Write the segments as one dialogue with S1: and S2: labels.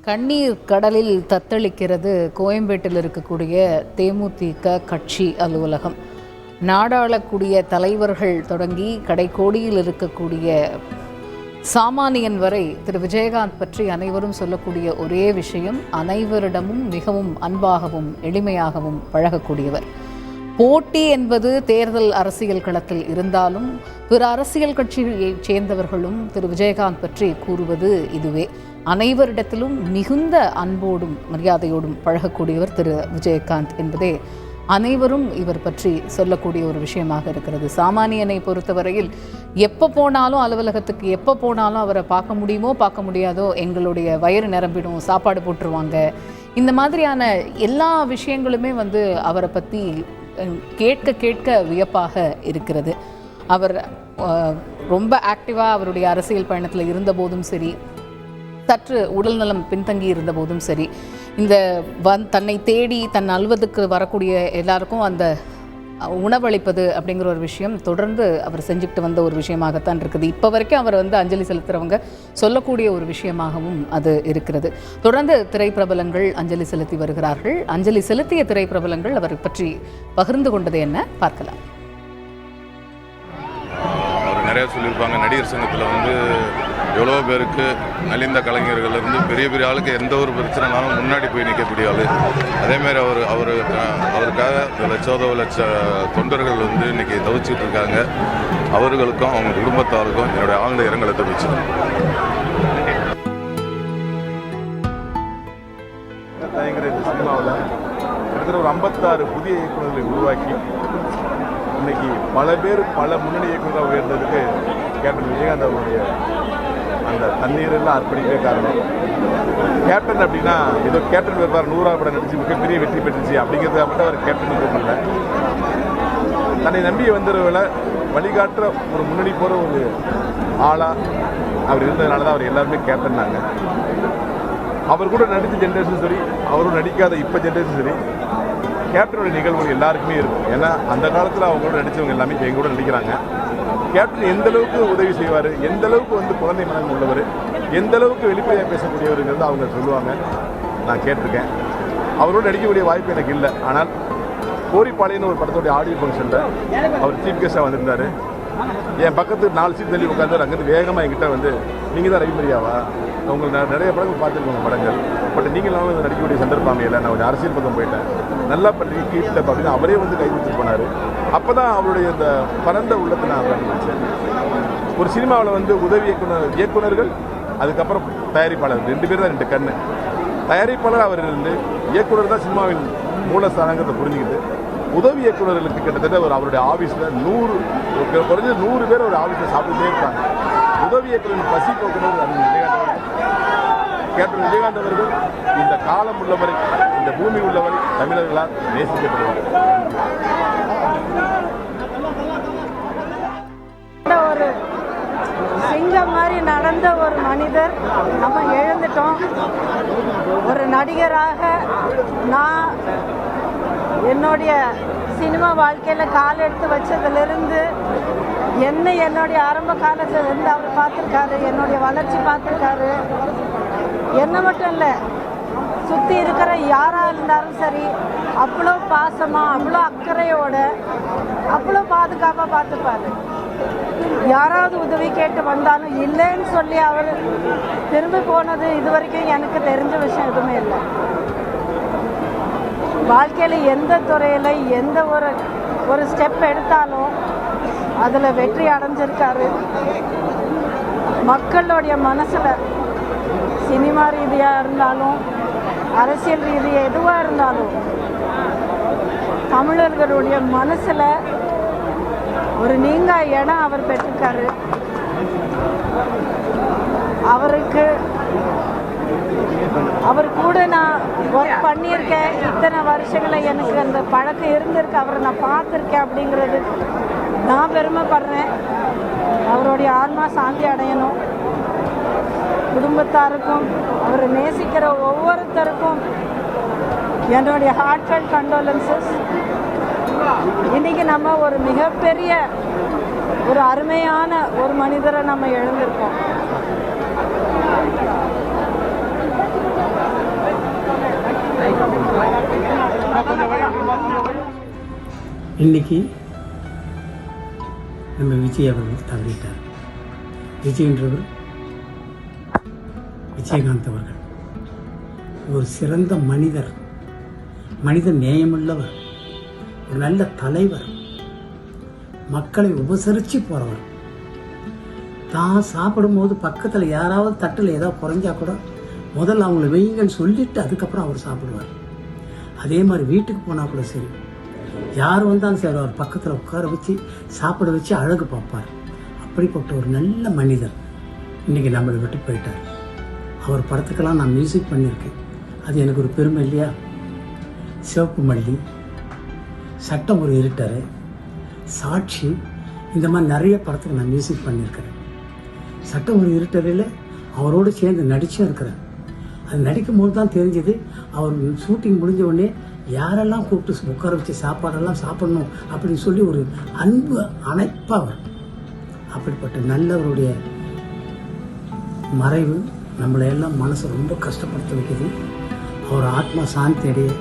S1: கண்ணீர் கடலில் தத்தளிக்கிறது கோயம்பேட்டில் இருக்கக்கூடிய தேமுதிக கட்சி அலுவலகம். நாடாளக்கூடிய தலைவர்கள் தொடங்கி கடைக்கோடியில் இருக்கக்கூடிய சாமானியன் வரை திரு விஜயகாந்த் பற்றி அனைவரும் சொல்லக்கூடிய ஒரே விஷயம், அனைவரிடமும் மிகவும் அன்பாகவும் எளிமையாகவும் பழகக்கூடியவர். போட்டி என்பது தேர்தல் அரசியல் களத்தில் இருந்தாலும் பிற அரசியல் கட்சியைச் சேர்ந்தவர்களும் திரு விஜயகாந்த் பற்றி கூறுவது இதுவே. அனைவரிடத்திலும் மிகுந்த அன்போடும் மரியாதையோடும் பழகக்கூடியவர் திரு விஜயகாந்த் என்பதே அனைவரும் இவர் பற்றி சொல்லக்கூடிய ஒரு விஷயமாக இருக்கிறது. சாமானியனை பொறுத்தவரையில் எப்போ போனாலும் அலுவலகத்துக்கு எப்போ போனாலும் அவரை பார்க்க முடியுமோ பார்க்க முடியாதோ, எங்களுடைய வயிறு நிரம்பிடும், சாப்பாடு போட்டுருவாங்க, இந்த மாதிரியான எல்லா விஷயங்களுமே அவரை பற்றி கேட்க கேட்க வியப்பாக இருக்கிறது. அவர் ரொம்ப ஆக்டிவாக அவருடைய அரசியல் பயணத்தில் இருந்தபோதும் சரி, சற்று உடல்நலம் பின்தங்கி இருந்த போதும் சரி, இந்த தன்னை தேடி தன் அலுவலகத்துக்கு வரக்கூடிய எல்லாருக்கும் அந்த உணவளிப்பது அப்படிங்கிற ஒரு விஷயம் தொடர்ந்து அவர் செஞ்சுக்கிட்டு வந்த ஒரு விஷயமாகத்தான் இருக்குது. இப்போ வரைக்கும் அவர் அஞ்சலி செலுத்துகிறவங்க சொல்லக்கூடிய ஒரு விஷயமாகவும் அது இருக்கிறது. தொடர்ந்து திரைப்பிரபலங்கள் அஞ்சலி செலுத்தி வருகிறார்கள். அஞ்சலி செலுத்திய திரைப்பிரபலங்கள் அவரை பற்றி பகிர்ந்து கொண்டது என்ன பார்க்கலாம்.
S2: நிறையா சொல்லியிருப்பாங்க. நடிகர் சங்கத்தில் எவ்வளோ பேருக்கு நலிந்த கலைஞர்கள்லேருந்து பெரிய பெரிய ஆளுக்கு எந்த ஒரு பிரச்சனைனாலும் முன்னாடி போய் நிற்கக்கூடிய ஆள். அதேமாதிரி அவருக்காக லட்ச தொண்டர்கள் இன்றைக்கி தவிச்சிட்டு இருக்காங்க. அவர்களுக்கும் அவங்க குடும்பத்தாருக்கும் என்னுடைய ஆழ்ந்த இரங்கலை தெரிவிச்சிருக்கேன்.
S3: சினிமாவில் கிட்டத்தட்ட ஒரு 56 புதிய இயக்குநர்களை உருவாக்கி இன்னைக்கு பல பேர் பல முன்னணி இயக்குநராக உயர்ந்ததுக்கு கேப்டன் விஜயகாந்த் அவருடைய அந்த தண்ணீரெல்லாம் அர்ப்பணிக்கவே காரணம். கேப்டன் அப்படின்னா ஏதோ கேப்டன் வேறுபாடு 100 படம் நடிச்சு மிகப்பெரிய வெற்றி பெற்றுச்சு அப்படிங்கிறத மட்டும் அவர் கேப்டன் இல்லை, தன்னை நம்பி வந்தவர்களை வழிகாட்டுற ஒரு முன்னணி போகிற ஒரு ஆளாக அவர் இருந்ததுனால தான் அவர் எல்லாருமே கேப்டன்னாங்க. அவர் கூட நடித்த ஜென்ரேஷன் சரி, அவரும் நடிக்காத இப்போ ஜென்ரேஷன் சரி, கேப்டனுடைய நிகழ்வுகள் எல்லாருக்குமே இருக்கும். ஏன்னா அந்த காலத்தில் அவங்களோட நடித்தவங்க எல்லாமே எங்க கூட நடிக்கிறாங்க. கேப்டன் எந்த அளவுக்கு உதவி செய்வார், எந்த அளவுக்கு குழந்தை மனம் உள்ளவர், எந்த அளவுக்கு வெளிப்படையாக பேசக்கூடியவருங்கிறது அவங்க சொல்லுவாங்க. நான் கேட்டிருக்கேன். அவரோடு நடிக்கக்கூடிய வாய்ப்பு எனக்கு இல்லை. ஆனால் கோரிப்பாளையன்னு ஒரு படத்தோடைய ஆடியோ ஃபங்க்ஷனில் அவர் சீஃப் கெஸ்டாக வந்திருந்தார். என் பக்கத்து 4 சீட் தள்ளி உட்காந்து அங்கேருந்து வேகமாக என்கிட்ட நீங்கள் தான் ரவிமரியாவா, உங்களுக்கு நான் நிறைய படங்கள் பார்த்துருக்கோங்க படங்கள், பட் நீங்களும் நடிக்கக்கூடிய சந்தர்ப்பம் அமையலை, நான் ஒரு அரசியல் பக்கம் போயிட்டேன், நல்லா பண்ணுறீங்க கீழே அப்படின்னு அவரே கை கொடுத்துட்டு போனார். அப்போ தான் அவருடைய இந்த பரந்த உள்ளத்தை நான் கண்டுபிடிச்சேன். ஒரு சினிமாவில் உதவி இயக்குனர்கள், அதுக்கப்புறம் தயாரிப்பாளர், 2 பேர் தான் 2 கண்ணு. தயாரிப்பாளர் அவர் இயக்குனர் தான் சினிமாவின் மூலஸ்தானங்கிறத புரிஞ்சுக்கிட்டு உதவி இயக்குநர்களுக்கு கிட்டத்தட்ட அவருடைய ஆஃபீஸில் குறைஞ்சது 100 பேர் ஒரு ஆஃபீஸில் சாப்பிட்டுட்டே இருப்பாங்க. உதவி இயக்குநரின் பசி போக்குறது கேப்டன் விஜயகாந்த் அவர்கள் இந்த காலம் உள்ளவரை, இந்த பூமி உள்ளவரை தமிழர்களால் நேசிக்கப்படுவார்.
S4: ஒரு சிங்கம் மாதிரி நடந்த ஒரு மனிதர் நம்ம எழுந்துட்டோம். ஒரு நடிகராக நான் என்னுடைய சினிமா வாழ்க்கையில் கால் எடுத்து வச்சதுலேருந்து என்னுடைய ஆரம்ப காலத்திலேருந்து அவர் பார்த்துருக்காரு, என்னுடைய வளர்ச்சி பார்த்துருக்காரு. என்ன மட்டும் இல்லை, சுற்றி இருக்கிற யாராக இருந்தாலும் சரி, அவ்வளோ பாசமாக, அவ்வளோ அக்கறையோட, அவ்வளோ பாதுகாப்பாக பார்த்துப்பாரு. யாராவது உதவி கேட்டு வந்தாலும் இல்லைன்னு சொல்லி அவர் திரும்பி போனது இது வரைக்கும் எனக்கு தெரிஞ்ச விஷயம் எதுவுமே இல்லை. வாழ்க்கையில் எந்த துறையில் எந்த ஒரு ஸ்டெப் எடுத்தாலும் அதில் வெற்றி அடைஞ்சிருக்காரு. மக்களுடைய மனசில் சினிமா ரீதியாக இருந்தாலும் அரசியல் ரீதியாக எதுவாக இருந்தாலும் தமிழர்களுடைய மனசில் ஒரு நீங்கா இடம் அவர் பெற்றிருக்காரு. அவர் கூட நான் ஒர்க் பண்ணியிருக்கேன். இத்தனை வருஷங்களை எனக்கு அந்த பழக்கம் இருந்திருக்கு. அவரை நான் பார்த்துருக்கேன். அப்படிங்கிறது நான் பெருமைப்படுறேன். அவருடைய ஆன்மா சாந்தி அடையணும். குடும்பத்தாருக்கும் அவரை நேசிக்கிற ஒவ்வொருத்தருக்கும் என்னுடைய ஹார்ட்ஃபெல்ட் கண்டோலன்சஸ். இன்றைக்கி நம்ம ஒரு மிகப்பெரிய ஒரு அருமையான ஒரு மனிதரை நம்ம இழந்திருக்கோம்.
S5: இன்னைக்கு நம்ம விஜய் அவர்கள் தவறிட்டார். விஜயன்றவர் விஜயகாந்த் அவர்கள் ஒரு சிறந்த மனிதர், மனித நேயமுள்ளவர், ஒரு நல்ல தலைவர், மக்களை உபசரித்து போகிறவர். தான் சாப்பிடும்போது பக்கத்தில் யாராவது தட்டில் ஏதாவது குறைஞ்சா கூட முதல்ல அவங்கள வெய்யுங்கன்னு சொல்லிவிட்டு அதுக்கப்புறம் அவர் சாப்பிடுவார். அதே மாதிரி வீட்டுக்கு போனால் கூட சரி, யார் வந்தாலும் சரி அவர் பக்கத்தில் உட்கார வச்சு சாப்பிட வச்சு அழகு பார்ப்பார். அப்படிப்பட்ட ஒரு நல்ல மனிதர் இன்றைக்கி நம்மளை விட்டு போயிட்டார். அவர் படத்துக்கெல்லாம் நான் மியூசிக் பண்ணியிருக்கேன். அது எனக்கு ஒரு பெருமை இல்லையா? சிவப்பு மல்லி, சட்டம் ஒரு இருட்டரை, சாட்சி, இந்த மாதிரி நிறைய படத்துக்கு நான் மியூசிக் பண்ணியிருக்கிறேன். சட்டம் ஒரு இருட்டறையில் அவரோடு சேர்ந்து நடிச்சும் இருக்கிறேன். அது நடிக்கும் போது தான் தெரிஞ்சது, அவர் ஷூட்டிங் முடிஞ்ச உடனே யாரெல்லாம் கூப்பிட்டு உட்கார வச்சு சாப்பாடெல்லாம் சாப்பிடணும் அப்படின்னு சொல்லி ஒரு அன்பு அணைப்பவர். அப்படிப்பட்ட நல்லவருடைய மறைவு நம்மளை எல்லாம் மனசை ரொம்ப கஷ்டப்படுத்த வைக்குது. அவர் ஆத்மா சாந்தி அடைய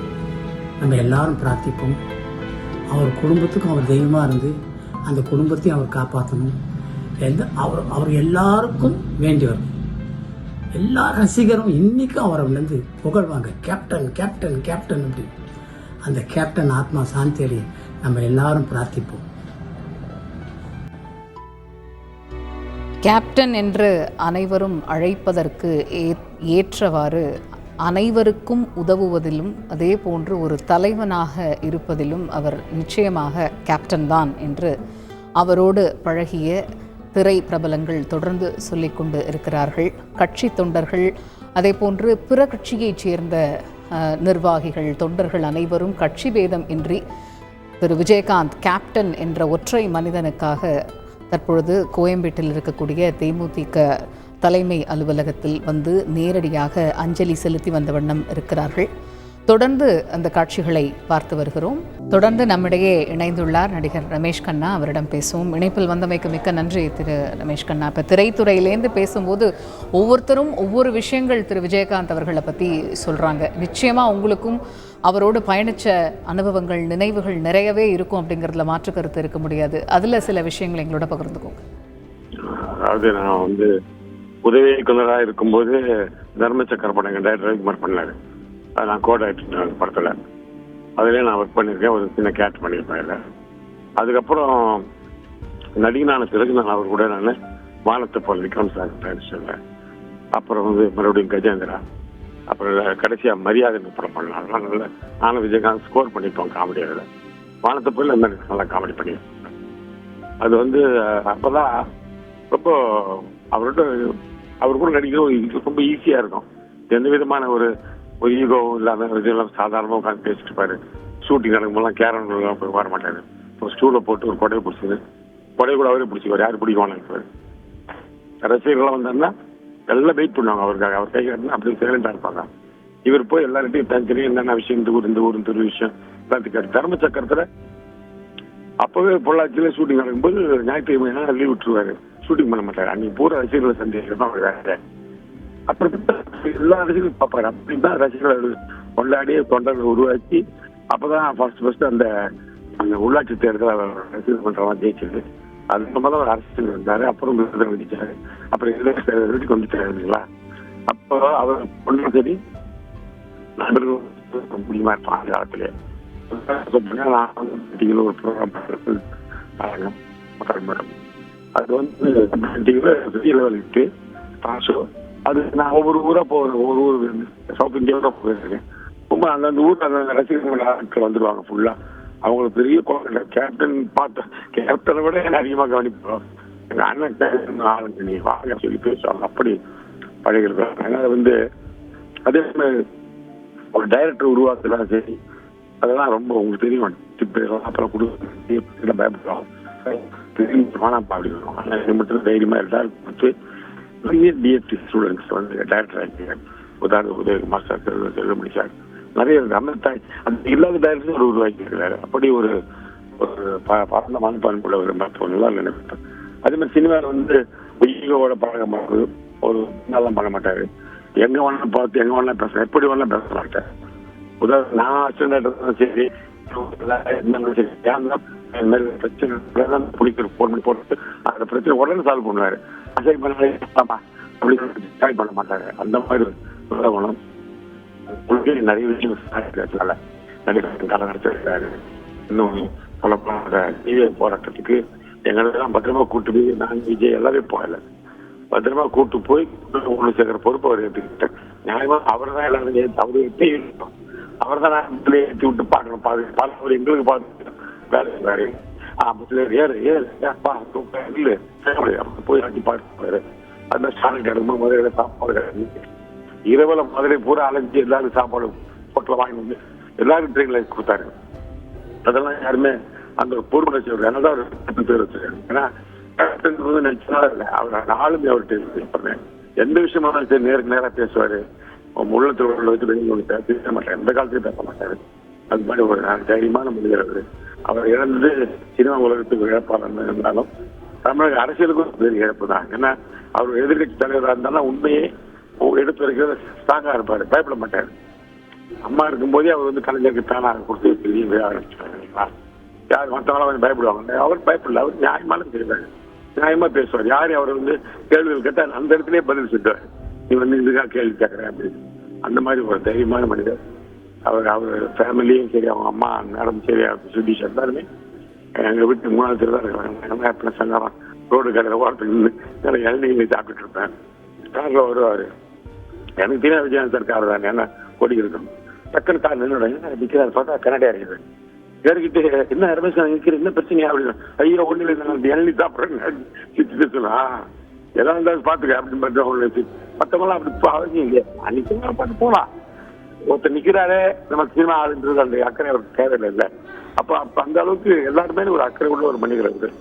S5: நம்ம எல்லாரும் பிரார்த்திப்போம். அவர் குடும்பத்துக்கும் அவர் தெய்வமாக இருந்து அந்த குடும்பத்தையும் அவர் காப்பாற்றணும். அவர் எல்லாருக்கும் வேண்டியவர். எல்லா ரசிகரும் இன்னைக்கும் அவரை வந்து புகழ்வாங்க, கேப்டன் கேப்டன் கேப்டன் அப்படி. அந்த கேப்டன் ஆத்மா சாந்தி அடைய நம்ம எல்லாரும் பிரார்த்திப்போம்.
S1: கேப்டன் என்று அனைவரும் அழைப்பதற்கு ஏற்றவாறு அனைவருக்கும் உதவுவதிலும் அதே போன்று ஒரு தலைவனாக இருப்பதிலும் அவர் நிச்சயமாக கேப்டன் தான் என்று அவரோடு பழகிய திரை பிரபலங்கள் தொடர்ந்து சொல்லிக்கொண்டு இருக்கிறார்கள். கட்சி தொண்டர்கள், அதே போன்று பிற கட்சியைச் சேர்ந்த நிர்வாகிகள், தொண்டர்கள் அனைவரும் கட்சி பேதம் இன்றி திரு விஜயகாந்த் கேப்டன் என்ற ஒற்றை மனிதனுக்காக தற்பொழுது கோயம்பேட்டில் இருக்கக்கூடிய தேமுதிக தலைமை அலுவலகத்தில் வந்து நேரடியாக அஞ்சலி செலுத்தி வந்த வண்ணம் இருக்கிறார்கள். தொடர்ந்து அந்த காட்சிகளை பார்த்து வருகிறோம். தொடர்ந்து நம்மிடையே இணைந்துள்ளார் நடிகர் ரமேஷ் கண்ணா. அவரிடம் பேசுவோம். இணைப்பில் வந்தமைக்கு மிக்க நன்றி திரு ரமேஷ் கண்ணா. இப்போ திரைத்துறையிலேருந்து பேசும்போது ஒவ்வொருத்தரும் ஒவ்வொரு விஷயங்கள் திரு விஜயகாந்த் அவர்களை பற்றி சொல்கிறாங்க. நிச்சயமாக உங்களுக்கும் அவரோடு பயணித்த அனுபவங்கள், நினைவுகள் நிறையவே இருக்கும் அப்படிங்கிறதுல மாற்று கருத்து இருக்க முடியாது. அதில் சில விஷயங்கள் எங்களோட பகிர்ந்துக்கோங்க.
S6: அதாவது நான் வந்து உதவி இயக்குனராக இருக்கும்போது தர்மசக்கர படம் டைரக்டர் ரவிக்குமார் பண்ணாரு. அது நான் கோடைரக்டர் படத்தில் அதிலே நான் ஒர்க் பண்ணியிருக்கேன். ஒரு சின்ன கேட் பண்ணியிருப்பேன் இல்லை. அதுக்கப்புறம் நடிகனான பிறகு நான் அவர் கூட நான் வானத்தை போல் விக்ரம் சார் நடிச்சிருந்தேன். அப்புறம் வந்து மறுபடியும் கஜேந்திரா, அப்புறம் கடைசியாக மரியாதை படம் பண்ணலாம். அதெல்லாம் நல்ல நானும் விஜயகாந்த் ஸ்கோர் பண்ணியிருப்போம் காமெடியில். வானத்தை போல் இந்த நல்லா காமெடி பண்ணியிருப்பேன். அது வந்து அப்போ தான் ரொம்ப அவர் கூட நடிக்கிறது ரொம்ப ஈஸியாக இருக்கும். எந்த விதமான ஒரு ஈகோ இல்லாமல் இதெல்லாம் சாதாரணமாக உட்காந்து பேசிட்டு இருப்பாரு. ஷூட்டிங் நடக்கும்போதெல்லாம் கேரன் போய் வர மாட்டாரு. இப்போ ஸ்டூலை போட்டு ஒரு கொடையை பிடிச்சிது, கொடையை கூட அவரே பிடிச்சிக்குவார். யாரும் பிடிக்குவானு ரசிகர்கள்லாம் வந்தாருன்னா எல்லாம் வெயிட் பண்ணுவாங்க அவருக்காக. அவர் கை கட்டினா அப்படி சைலண்டாக இருப்பாங்க. இவர் போய் எல்லார்கிட்டையும் தனித்தனியும் என்னென்ன விஷயம், இந்த ஊர் திரு விஷயம் எல்லாத்துக்காரு. தர்ம சக்கரத்தில் அப்போவே பொள்ளாச்சியில் ஷூட்டிங் நடக்கும்போது ஞாயிற்றுக்கிழமை லீவ் விட்டுருவாரு. ஷூட்டிங் பண்ண மாட்டாரு. அன்னைக்கு பூரா ரசிகர்களை சந்தேகம் தான் அவர் வேற. அப்புறம் எல்லா ரசிகர்களும் பார்ப்பாரு. அப்படிதான் ரசிகர்கள் கொண்டாடி தொண்டர்கள் உருவாக்கி அப்பதான் ஃபர்ஸ்ட் அந்த உள்ளாட்சி தேர்தல் ரசிகர் பண்றவங்க ஜெயிச்சது. அது சம்பந்தம் ஒரு அரசியல் இருந்தாரு. அப்புறம் விருது வெடிச்சாரு. அப்புறம் வீட்டுக்கு வந்துட்டாரு இல்லைங்களா. அப்போ அவர் பொண்ணும் சரி நண்பர்கள் முடியுமா இருப்பான் அந்த காலத்திலே. நான் வந்து ஒரு ப்ரோக்ராம் மேடம் அது வந்து பெரிய லெவலுக்கு ஷோ. அது நான் ஒவ்வொரு ஊராக போகிறேன். ஒவ்வொரு ஊர் சவுத் இந்தியாவோட போயிருக்கேன். ரொம்ப அந்தந்த ஊருக்கு அந்த ரசிகர்கள் ஆட்கள் வந்துடுவாங்க ஃபுல்லாக. அவங்களுக்கு பெரிய கேப்டன் பார்த்தேன். கேப்டனை விட என்ன அதிகமாக கவனிப்போம். எங்கள் அண்ணன் ஆளுங்க நீ வாங்க சொல்லி பேசுவாங்க. அப்படி பழகிருக்காங்க. அதனால் வந்து அதே மாதிரி ஒரு டைரக்டர் உருவாக்குறதா சரி, அதெல்லாம் ரொம்ப உங்களுக்கு தெரியும். டிப்பெல்லாம் அப்புறம் கொடுத்து பயப்படுவோம். வேணாம்ப்பா அப்படி வருவோம். ஆனால் மட்டும் தைரியமாக எல்லாரும் கொடுத்து நிறைய டிஎஸ்டி ஸ்டூடெண்ட்ஸ் வந்து டைரக்டர் ஆகிட்டாங்க. உதாரண உதயகுமார் சார், செல்வமணி சார், நிறைய அந்த இல்லாத டைரக்டர் ஒரு உருவாக்கியிருக்கிறாரு. அப்படி ஒரு பரந்த மனப்பான்புள்ள ஒரு மருத்துவம் நினைப்பேன். அதே மாதிரி சினிமாவில் வந்து ஈகோவோட பழக மாட்டது, ஒரு நல்லா பண்ண மாட்டாரு. எங்க வேணா பார்த்து எங்க வேணா பேசுறேன், எப்படி வேணா பேச மாட்டேன். உதாரணம் நான் அசிஸ்டன்ட் சரி, பிரச்சனை பிடிக்கிற ஃபோன் பண்ணி போட்டு அந்த பிரச்சனை உடனே சால்வ் பண்ணுவாரு. அசை பண்ணாமா அப்படின்னு பண்ண மாட்டாரு. அந்த மாதிரி குணம் நிறைய விஷயம் நடிகர் காலம் நடத்திருக்காரு. இன்னும் சொல்லப்போன டிவி போராட்டத்துக்கு எங்களெல்லாம் பத்திரமா கூட்டு போய் நான் விஜய் எல்லாமே போகல, பத்திரமா கூட்டு போய் ஒன்று சேர்க்கிற பொறுப்பு அவர் எடுத்துக்கிட்டேன். நியாயமா அவர் தான் எல்லாரும் அவரு எடுத்தோம், அவர் தான் ஏற்றி விட்டு பார்க்கணும். அவர் எங்களுக்கு பார்த்து வேலை செய்வாரு. போய் ஆட்டி பார்ப்பாரு. அந்த ஸ்டாலின் கிடக்கும்போது முதல்ல சாப்பாடு இரவுல மதுரை பூரா அலைஞ்சி எல்லாரும் சாப்பாடு பொட்டில் வாங்கி வந்து எல்லாரும் ட்ரெயின்ல கொடுத்தாரு. அதெல்லாம் யாருமே அந்த ஒரு பொறுப்புணர்ச்சி என்னதான் ஒரு பேர் வச்சிருக்காரு. ஏன்னா நினைச்சதா இல்லை, அவர் ஆளுமே அவர்கிட்ட எந்த விஷயமானாலும் சரி நேருக்கு நேராக பேசுவாரு. உள்ளத்தில் வச்சு பேச மாட்டாரு, எந்த காலத்தையும் பேச மாட்டாரு. அது மாதிரி ஒரு தைரியமான மனிதர் அவரு. அவர் இழந்தது சினிமா உலகத்துக்கு இழப்பாளர் இருந்தாலும் தமிழக அரசியலுக்கும் பெரிய இழப்பு தான். ஏன்னா அவர் எதிர்கட்சி தலைவராக இருந்தாலும் உண்மையே எடுத்து வைக்கிறது ஸ்ட்ராங்கா இருப்பாரு, பயப்பட மாட்டாரு. அம்மா இருக்கும்போதே அவர் வந்து கலைஞருக்கு தானாக கொடுத்து பெரிய ஆரம்பிச்சாருங்களா. யார் மற்றவங்களாம் கொஞ்சம் பயப்படுவாங்க, அவர் பயப்படல. அவர் நியாயமான தெரிவாரு, நியாயமா பேசுவார். யாரையும் அவர் வந்து கேள்விகள் கேட்டால் அந்த இடத்துலயே பதில் சொல்லுவார். நீ வந்து இதுக்காக கேள்வி கேட்கறேன் அப்படின்னு. அந்த மாதிரி ஒரு தைரியமான மனிதர் அவர் ஃபேமிலியும் சரி, அவங்க அம்மா மேடம் சரி, சுதீஷ் எல்லாருமே எங்க வீட்டு 3வது தெரு தான் இருக்கிறாங்க. சங்கரம் ரோடு கடையில் ஓரத்துக்கு நின்று இளநீங்க சாப்பிட்டுட்டு இருப்பேன். காரில் வருவாரு. எனக்கு தெரியாது விஜயகாந்த் சார் கார் தானே, ஏன்னா கொடி இருக்கணும். டக்குன்னு கார் நின்றுட நிற்கிறாரு, பார்த்தா கனடியா இருக்குது. ஏறிக்கிட்டு என்ன ரமேஷ் நிற்கிற என்ன பிரச்சனையா அப்படின்னு. ஐயோ ஒண்ணு இல்லை, இளநீ சாப்பிட்றேன் சிரிச்சுட்டு சொல்லலாம். எதா இருந்தாலும் பார்த்துக்க அப்படின்னு பார்த்து மற்றவங்களாம் அப்படி அவசியம் இல்லையா, அன்னைக்கு பார்த்து போகலாம். ஒருத்தர் நிக்கிறாரு, நம்ம சினிமா ஆளுன்றது அந்த அக்கறை அவருக்கு தேவையில்லை இல்லை. அப்ப அந்த அளவுக்கு எல்லாருமே ஒரு அக்கறை உள்ள ஒரு மனிதர்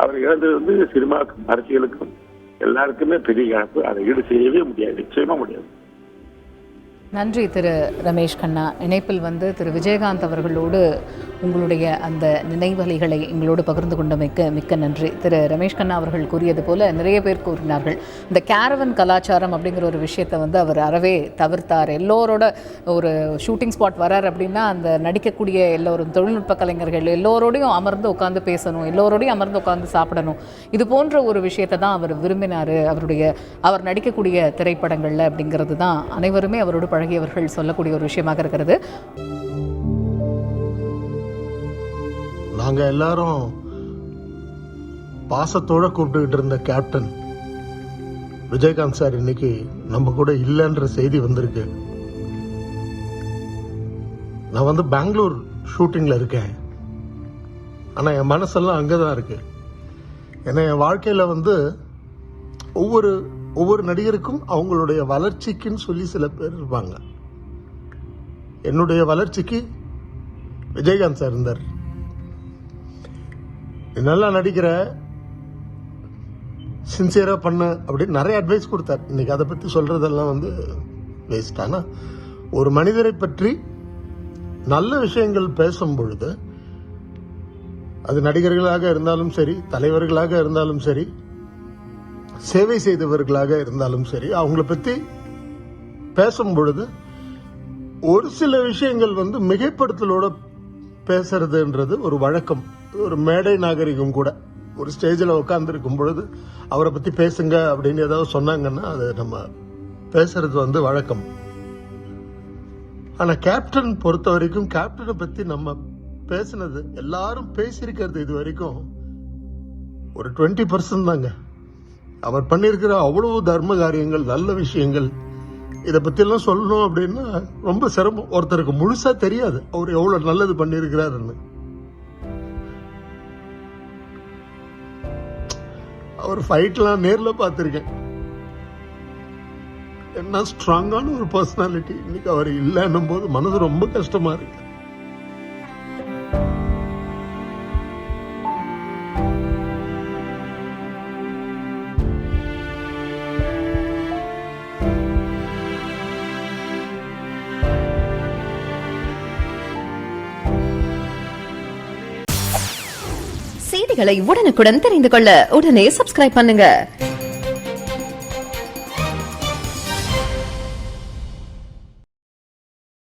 S6: அவர் இழந்தது வந்து சினிமாவுக்கும் அரசியலுக்கும் எல்லாருக்குமே பெரிய இழப்பு. அதை ஈடு செய்யவே முடியாது, நிச்சயமா முடியாது.
S1: நன்றி திரு ரமேஷ் கண்ணா. இணைப்பில் வந்து திரு விஜயகாந்த் அவர்களோடு உங்களுடைய அந்த நினைவலைகளை எங்களோடு பகிர்ந்து கொண்டமைக்கு மிக்க நன்றி. திரு ரமேஷ் கண்ணா அவர்கள் கூறியது போல நிறைய பேர் கூறினார்கள், இந்த கேரவன் கலாச்சாரம் அப்படிங்கிற ஒரு விஷயத்தை வந்து அவர் அறவே தவிர்த்தார். எல்லோரோட ஒரு ஷூட்டிங் ஸ்பாட் வரார் அப்படின்னா அந்த நடிக்கக்கூடிய எல்லோரும் தொழில்நுட்ப கலைஞர்கள் எல்லோரோடையும் அமர்ந்து உட்காந்து பேசணும், எல்லோரோடையும் அமர்ந்து உட்காந்து சாப்பிடணும், இது போன்ற ஒரு விஷயத்தை தான் அவர் விரும்பினார் அவர் நடிக்கக்கூடிய திரைப்படங்களில் அப்படிங்கிறது தான் அனைவருமே அவரோடு பழகியவர்கள் சொல்லக்கூடிய ஒரு விஷயமாக இருக்கிறது.
S7: நாங்க எல்லாரும் பாசத்தோட கூப்பிட்டுக்கிட்டு இருந்த கேப்டன் விஜயகாந்த் சார் இன்னைக்கு நம்ம கூட இல்லைன்ற செய்தி வந்திருக்கு. நான் வந்து பெங்களூர் ஷூட்டிங்ல இருக்கேன், ஆனா என் மனசெல்லாம் அங்கதான் இருக்கு. ஏன்னா என் வாழ்க்கையில வந்து ஒவ்வொரு நடிகருக்கும் அவங்களுடைய வளர்ச்சிக்குன்னு சொல்லி சில பேர் இருப்பாங்க. என்னுடைய வளர்ச்சிக்கு விஜயகாந்த் சார் இருந்தார். நல்லா நடிக்கிற, சின்சியரா பண்ண அப்படின்னு நிறைய அட்வைஸ் கொடுத்தார். இன்னைக்கு அதை பத்தி சொல்றதெல்லாம் வந்து வேஸ்ட். ஆனா ஒரு மனிதரை பற்றி நல்ல விஷயங்கள் பேசும் பொழுது அது நடிகர்களாக இருந்தாலும் சரி, தலைவர்களாக இருந்தாலும் சரி, சேவை செய்தவர்களாக இருந்தாலும் சரி, அவங்கள பத்தி பேசும் பொழுது ஒரு சில விஷயங்கள் வந்து மிகைப்படுத்தலோட பேசுறதுன்றது ஒரு வழக்கம், ஒரு மேடை நாகரிகம் கூட. ஒரு ஸ்டேஜில் உட்கார்ந்துருக்கும் பொழுது அவரை பத்தி பேசுங்க அப்படின்னு ஏதாவது சொன்னாங்கன்னா அது நம்ம பேசுறது வந்து வழக்கம். ஆனா கேப்டன் பொறுத்த வரைக்கும் கேப்டனை பத்தி நம்ம பேசினது, எல்லாரும் பேசியிருக்கிறது இது வரைக்கும் ஒரு 20% தாங்க. அவர் பண்ணியிருக்கிற அவ்வளவு தர்ம காரியங்கள், நல்ல விஷயங்கள், இதை பத்தியெல்லாம் சொல்லணும் அப்படின்னா ரொம்ப சிரமம். ஒருத்தருக்கு முழுசா தெரியாது அவர் எவ்வளவு நல்லது பண்ணியிருக்கிறாருன்னு. அவர் ஃபைட்லாம் நேர்ல பார்த்திருக்கேன். என்ன ஸ்ட்ராங்கான ஒரு பர்சனாலிட்டி. இன்னைக்கு அவர் இல்லைன்னும் போது மனது ரொம்ப கஷ்டமா இருக்கு.
S8: செய்திகளை உடனுக்குடன் தெரிந்து கொள்ள உடனே சப்ஸ்கிரைப் பண்ணுங்க.